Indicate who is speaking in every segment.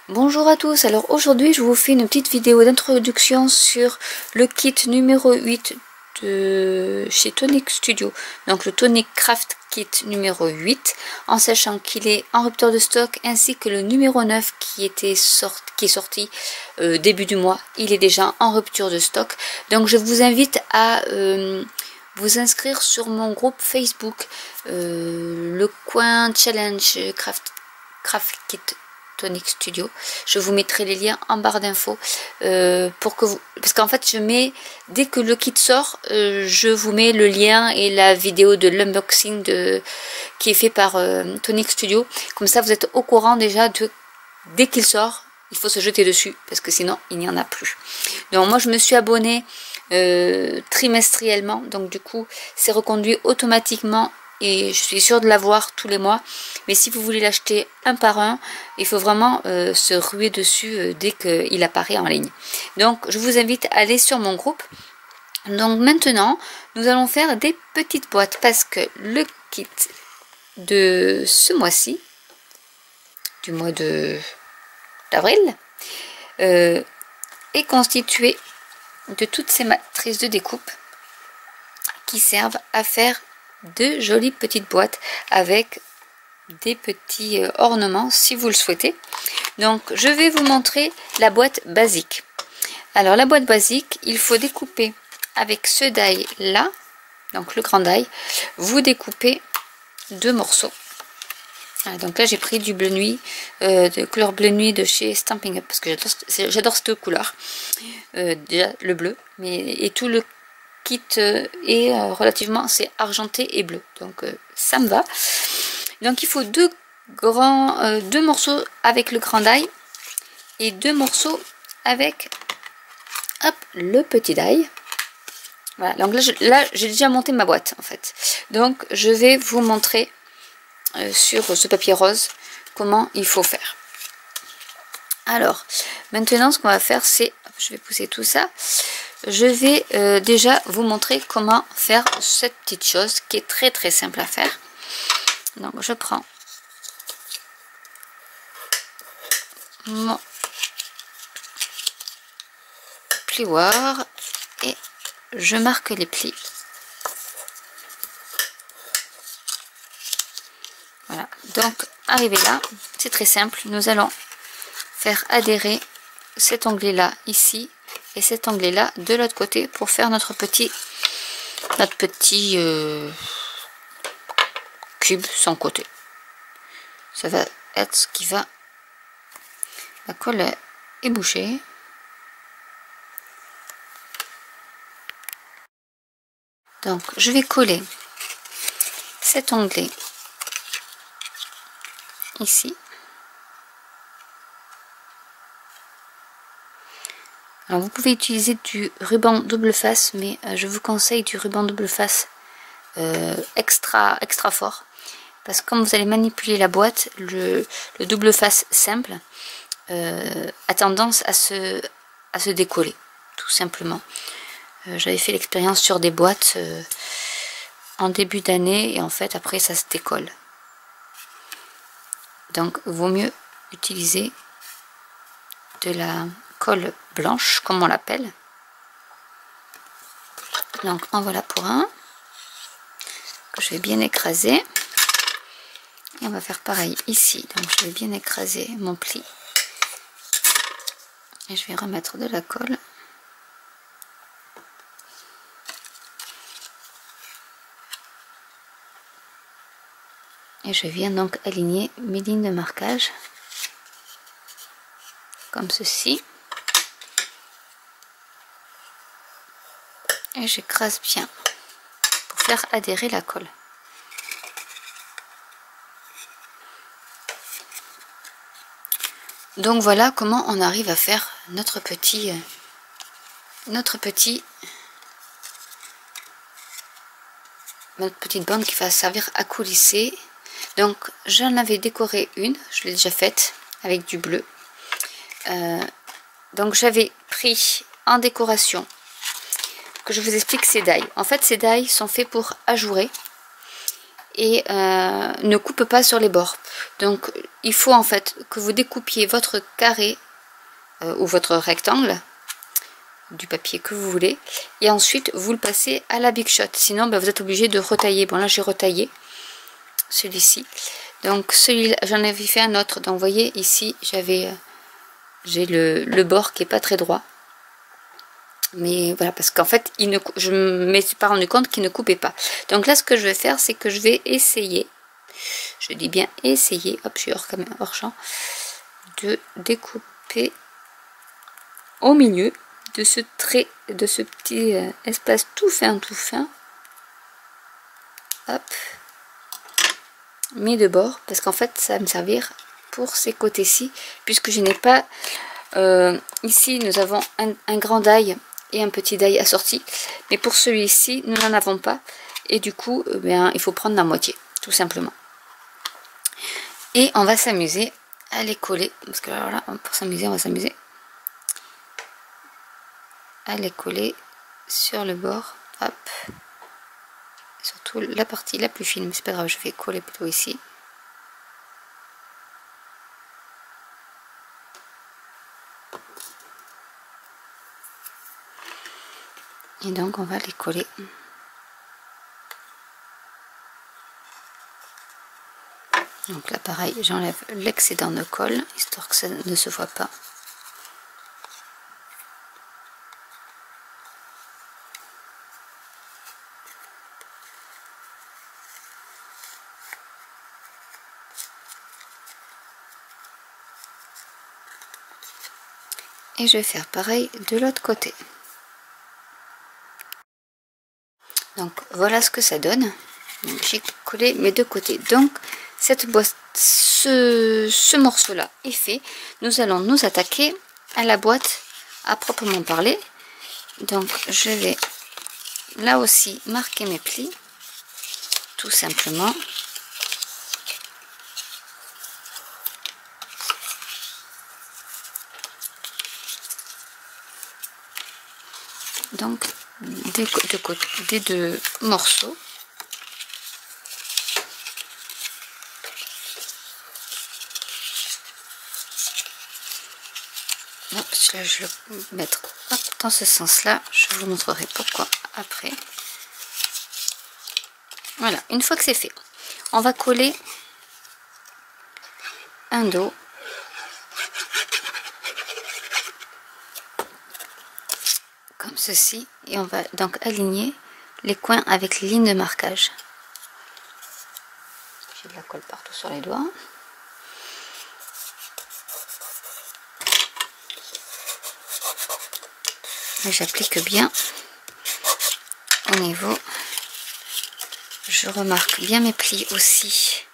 Speaker 1: Bonjour à tous, alors aujourd'hui je vous fais une petite vidéo d'introduction sur le kit numéro 8 de chez Tonic Studio, donc le Tonic Craft Kit numéro 8, en sachant qu'il est en rupture de stock, ainsi que le numéro 9 qui est sorti début du mois, il est déjà en rupture de stock. Donc je vous invite à vous inscrire sur mon groupe Facebook, le coin challenge craft kit Tonic Studio. Je vous mettrai les liens en barre d'infos pour que vous, parce qu'en fait je mets, dès que le kit sort, je vous mets le lien et la vidéo de l'unboxing qui est fait par Tonic Studio. Comme ça vous êtes au courant déjà de, dès qu'il sort, il faut se jeter dessus parce que sinon il n'y en a plus. Donc moi je me suis abonnée trimestriellement, donc du coup c'est reconduit automatiquement et je suis sûre de l'avoir tous les mois. Mais si vous voulez l'acheter un par un, il faut vraiment se ruer dessus dès qu'il apparaît en ligne. Donc je vous invite à aller sur mon groupe. Donc maintenant nous allons faire des petites boîtes parce que le kit de ce mois-ci, du mois d'avril, est constitué de toutes ces matrices de découpe qui servent à faire de jolies petites boîtes avec des petits ornements si vous le souhaitez. Donc je vais vous montrer la boîte basique. Alors la boîte basique, il faut découper avec ce die là, donc le grand die, vous découpez deux morceaux. Voilà, donc là j'ai pris du bleu nuit, de couleur bleu nuit de chez Stampin' Up, parce que j'adore cette couleur, déjà le bleu, mais et tout le kit est relativement, c'est argenté et bleu, donc ça me va. Donc il faut deux morceaux avec le grand die et deux morceaux avec, hop, le petit die. Voilà, donc là j'ai déjà monté ma boîte en fait, donc je vais vous montrer sur ce papier rose comment il faut faire. Alors maintenant ce qu'on va faire, c'est, je vais pousser tout ça, je vais déjà vous montrer comment faire cette petite chose qui est très très simple à faire. Donc je prends mon plioir et je marque les plis. Voilà, donc arrivé là, c'est très simple, nous allons faire adhérer cet onglet là ici et cet onglet là de l'autre côté pour faire notre petit cube sans côté. Ça va être ce qui va, la colle est bouchée. Donc je vais coller cet onglet ici. Alors vous pouvez utiliser du ruban double face, mais je vous conseille du ruban double face extra fort, parce que comme vous allez manipuler la boîte, le double face simple a tendance à se décoller, tout simplement. J'avais fait l'expérience sur des boîtes en début d'année et en fait après ça se décolle. Donc vaut mieux utiliser de la colle blanche comme on l'appelle. Donc en voilà pour un que je vais bien écraser et on va faire pareil ici. Donc je vais bien écraser mon pli et je vais remettre de la colle. Et je viens donc aligner mes lignes de marquage comme ceci. Et j'écrase bien pour faire adhérer la colle. Donc voilà comment on arrive à faire notre petite bande qui va servir à coulisser. Donc j'en avais décoré une, je l'ai déjà faite avec du bleu. Donc j'avais pris en décoration, que je vous explique ces die. En fait ces die sont faits pour ajourer et ne coupe pas sur les bords. Donc il faut en fait que vous découpiez votre carré ou votre rectangle du papier que vous voulez, et ensuite vous le passez à la Big Shot, sinon vous êtes obligé de retailler. Bon, là j'ai retaillé celui-ci, donc celui-là j'en avais fait un autre, donc vous voyez ici j'ai le bord qui est pas très droit, mais voilà, parce qu'en fait je ne me suis pas rendu compte qu'il ne coupait pas. Donc là ce que je vais faire, c'est que je vais essayer, je dis bien essayer, hop, je suis hors champ, de découper au milieu de ce trait, de ce petit espace tout fin, hop, mis de bord, parce qu'en fait ça va me servir pour ces côtés-ci, puisque je n'ai pas ici nous avons un grand die et un petit die assorti, mais pour celui-ci nous n'en avons pas, et du coup bien, il faut prendre la moitié tout simplement, et on va s'amuser à les coller, parce que alors là pour s'amuser on va s'amuser à les coller sur le bord, hop, surtout la partie la plus fine, mais c'est pas grave, je vais coller plutôt ici. Et donc on va les coller. Donc là pareil, j'enlève l'excédent de colle, histoire que ça ne se voit pas. Et je vais faire pareil de l'autre côté. Donc voilà ce que ça donne. J'ai collé mes deux côtés. Donc cette boîte, ce morceau là est fait. Nous allons nous attaquer à la boîte à proprement parler. Donc je vais là aussi marquer mes plis, tout simplement. Donc des deux morceaux. Hop, là, je vais le mettre dans ce sens là, je vous montrerai pourquoi après. Voilà, une fois que c'est fait, on va coller un dos comme ceci, et on va donc aligner les coins avec les lignes de marquage. J'ai de la colle partout sur les doigts. Et j'applique bien au niveau. Je remarque bien mes plis aussi,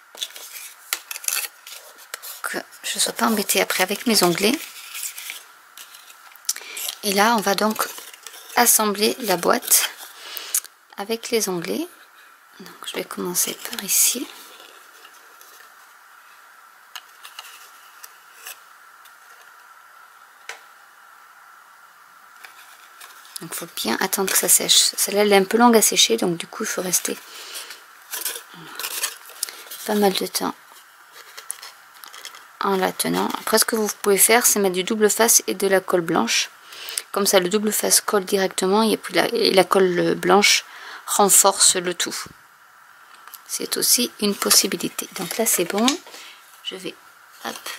Speaker 1: pour que je ne sois pas embêtée après avec mes onglets. Et là on va donc assembler la boîte avec les onglets. Donc je vais commencer par ici. Donc il faut bien attendre que ça sèche. Celle-là elle est un peu longue à sécher, donc du coup il faut rester pas mal de temps en la tenant. Après ce que vous pouvez faire, c'est mettre du double face et de la colle blanche. Comme ça le double face colle directement, et puis la colle blanche renforce le tout. C'est aussi une possibilité. Donc là c'est bon. Je vais hop,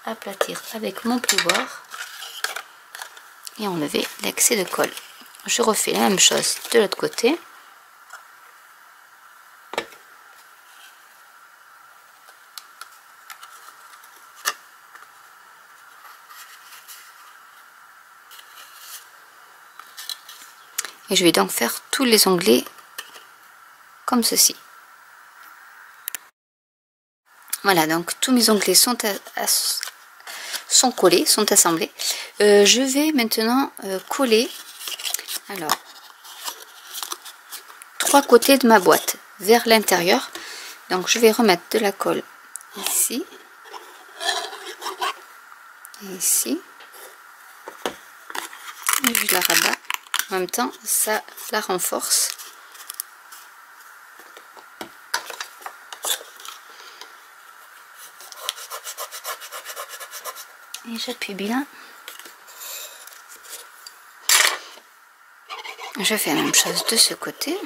Speaker 1: aplatir avec mon plioir et enlever l'excès de colle. Je refais la même chose de l'autre côté. Et je vais donc faire tous les onglets comme ceci. Voilà, donc tous mes onglets sont collés, sont assemblés. Je vais maintenant coller alors 3 côtés de ma boîte vers l'intérieur. Donc je vais remettre de la colle ici et ici. Et je la rabats. En même temps, ça la renforce. Et j'appuie bien. Je fais la même chose de ce côté.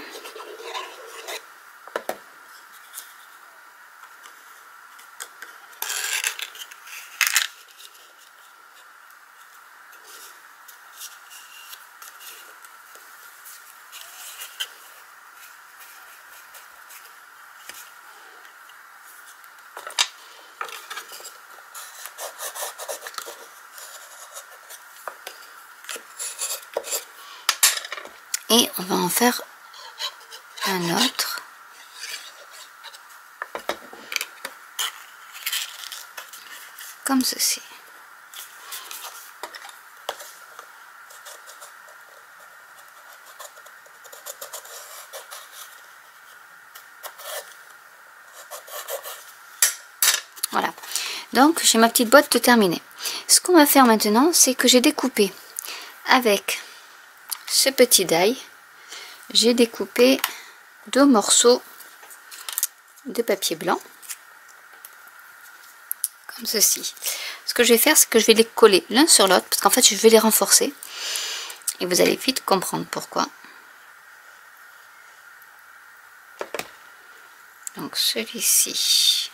Speaker 1: Et on va en faire un autre. Comme ceci. Voilà. Donc j'ai ma petite boîte de terminée. Ce qu'on va faire maintenant, c'est que j'ai découpé avec ce petit die, j'ai découpé 2 morceaux de papier blanc comme ceci. Ce que je vais faire, c'est que je vais les coller l'un sur l'autre parce qu'en fait je vais les renforcer et vous allez vite comprendre pourquoi. Donc celui-ci,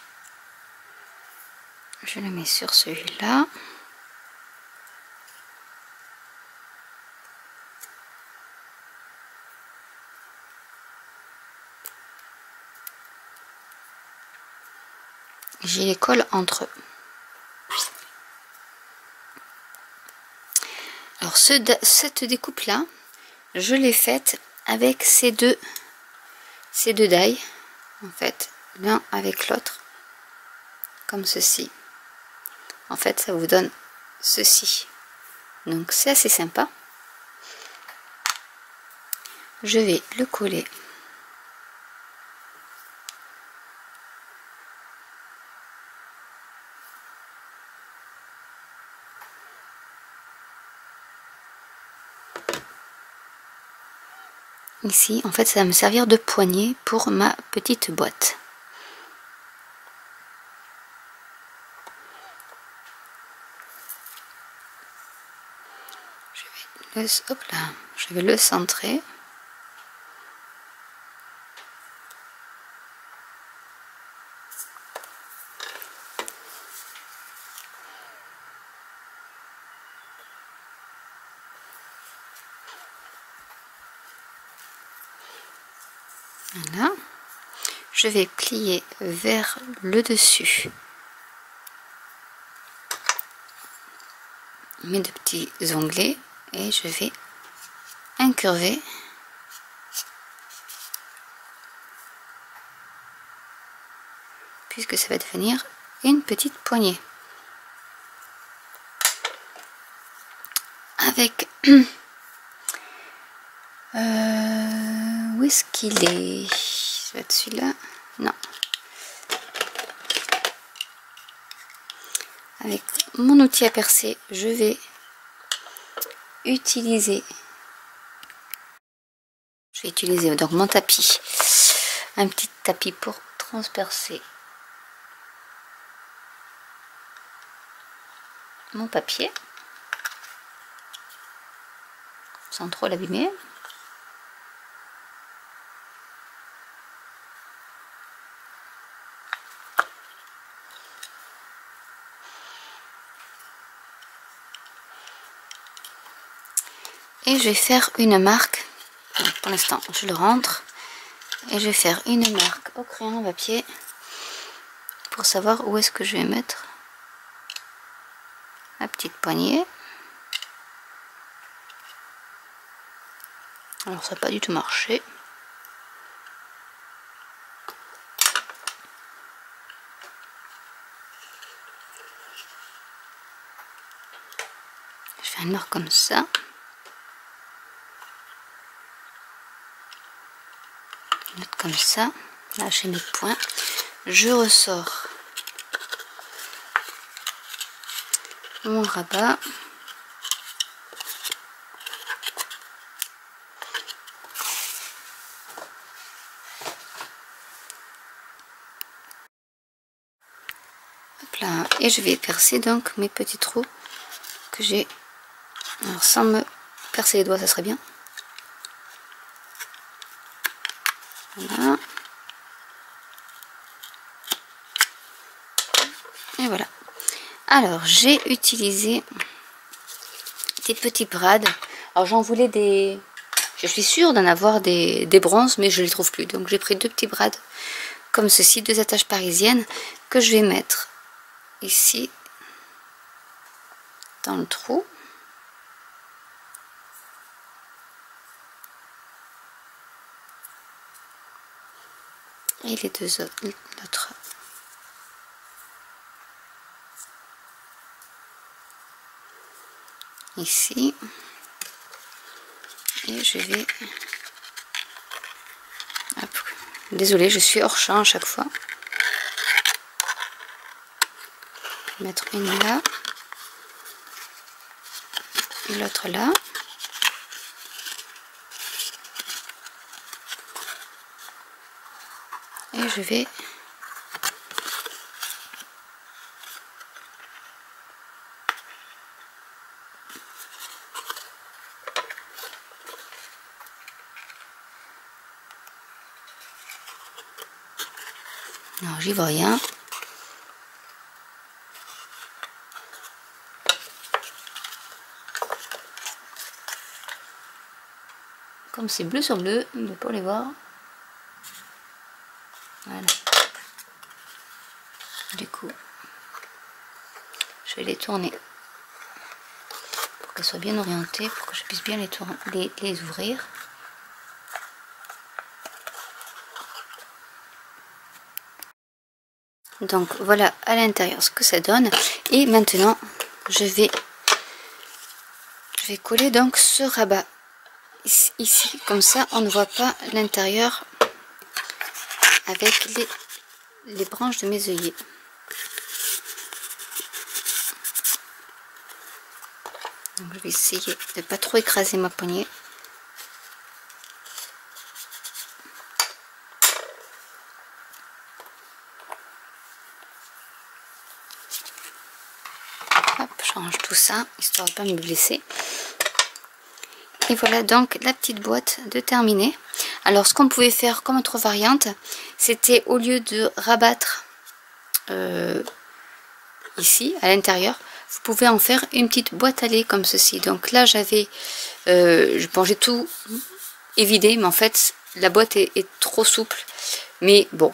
Speaker 1: je le mets sur celui-là. Je les colle entre eux. Alors cette découpe là, je l'ai faite avec ces deux die, en fait, l'un avec l'autre, comme ceci. En fait, ça vous donne ceci. Donc c'est assez sympa. Je vais le coller. Ici, en fait, ça va me servir de poignée pour ma petite boîte. Je vais le centrer. Voilà. Je vais plier vers le dessus mes deux petits onglets et je vais incurver puisque ça va devenir une petite poignée avec où est-ce qu'il est? Ça va être celui-là? Non. Avec mon outil à percer, je vais utiliser donc mon tapis, un petit tapis pour transpercer mon papier sans trop l'abîmer. Et je vais faire une marque. Donc pour l'instant, je le rentre et je vais faire une marque au crayon à papier pour savoir où est-ce que je vais mettre la petite poignée. Alors ça n'a pas du tout marché. Je fais une marque comme ça. Une autre comme ça. Là j'ai mes points. Je ressors mon rabat. Hop là. Et je vais percer donc mes petits trous que j'ai. Alors sans me percer les doigts, ça serait bien. Voilà. Et voilà. Alors j'ai utilisé des petits brades. Alors j'en voulais des... Je suis sûre d'en avoir des bronzes, mais je les trouve plus. Donc j'ai pris 2 petits brades comme ceci, 2 attaches parisiennes que je vais mettre ici dans le trou. Et les 2 autres. Ici. Et je vais... Hop. Désolée, je suis hors champ à chaque fois. Mettre une là. Et l'autre là. Et je vais... Non, j'y vois rien. Comme c'est bleu sur bleu, il ne peut pas les voir. Voilà. Du coup, je vais les tourner pour qu'elles soient bien orientées, pour que je puisse bien les ouvrir. Donc voilà à l'intérieur ce que ça donne. Et maintenant, je vais coller donc ce rabat ici, comme ça on ne voit pas l'intérieur avec les branches de mes œillets. Donc je vais essayer de ne pas trop écraser ma poignée. Hop, je range tout ça histoire de ne pas me blesser. Et voilà donc la petite boîte de terminée. Alors ce qu'on pouvait faire comme autre variante, c'était au lieu de rabattre ici à l'intérieur, vous pouvez en faire une petite boîte à lait comme ceci. Donc là j'avais, bon, j'ai tout évidé, mais en fait la boîte est trop souple. Mais bon,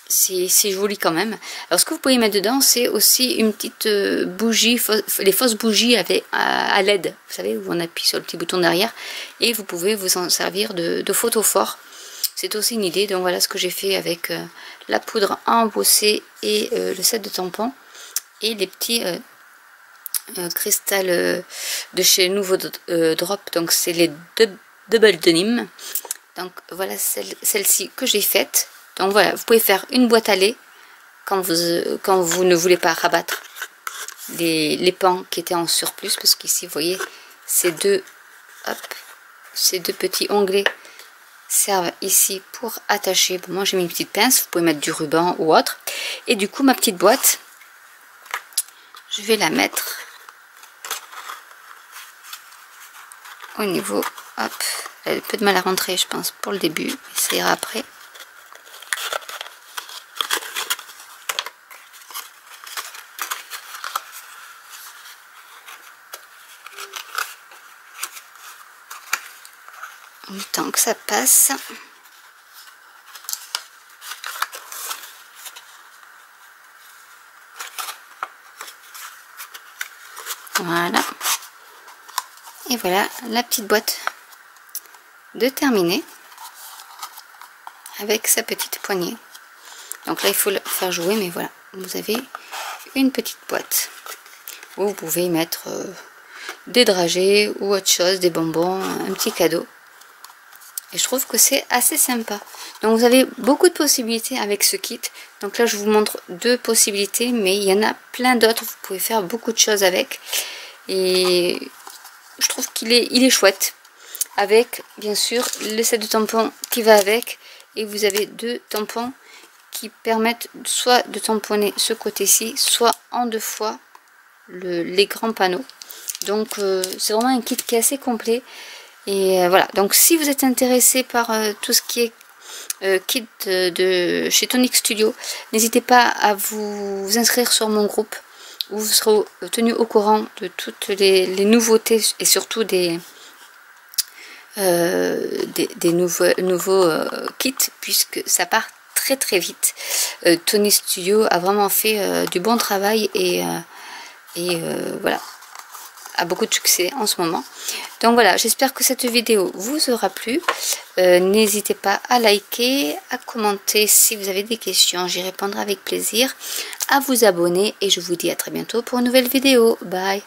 Speaker 1: c'est joli quand même. Alors ce que vous pouvez mettre dedans, c'est aussi une petite bougie, les fausses bougies à LED, vous savez, où on appuie sur le petit bouton derrière, et vous pouvez vous en servir de photophore. C'est aussi une idée. Donc voilà ce que j'ai fait avec la poudre à embosser et le set de tampons et les petits cristal de chez Nouveau Drop. Donc c'est les Double Denim. Donc voilà celle-ci que j'ai faite. Donc voilà, vous pouvez faire une boîte à lait quand vous ne voulez pas rabattre les pans qui étaient en surplus, parce qu'ici vous voyez ces deux petits onglets servent ici pour attacher. Bon, moi j'ai mis une petite pince, vous pouvez mettre du ruban ou autre. Et du coup ma petite boîte, je vais la mettre au niveau, hop, elle a un peu de mal à rentrer je pense pour le début, ça ira après. Le temps que ça passe. Voilà. Et voilà la petite boîte de terminer avec sa petite poignée. Donc là il faut le faire jouer, mais voilà, vous avez une petite boîte où vous pouvez mettre des dragées ou autre chose, des bonbons, un petit cadeau. Et je trouve que c'est assez sympa. Donc vous avez beaucoup de possibilités avec ce kit. Donc là je vous montre 2 possibilités, mais il y en a plein d'autres. Vous pouvez faire beaucoup de choses avec. Et je trouve qu'il est chouette. Avec bien sûr le set de tampons qui va avec. Et vous avez 2 tampons qui permettent soit de tamponner ce côté-ci, soit en 2 fois les grands panneaux. Donc c'est vraiment un kit qui est assez complet. Et voilà, donc si vous êtes intéressé par tout ce qui est kit de chez Tonic Studio, n'hésitez pas à vous inscrire sur mon groupe où vous serez tenu au courant de toutes les nouveautés et surtout des nouveaux kits, puisque ça part très très vite. Tonic Studio a vraiment fait du bon travail et voilà, a beaucoup de succès en ce moment. Donc voilà, j'espère que cette vidéo vous aura plu. N'hésitez pas à liker, à commenter si vous avez des questions, j'y répondrai avec plaisir, à vous abonner et je vous dis à très bientôt pour une nouvelle vidéo. Bye!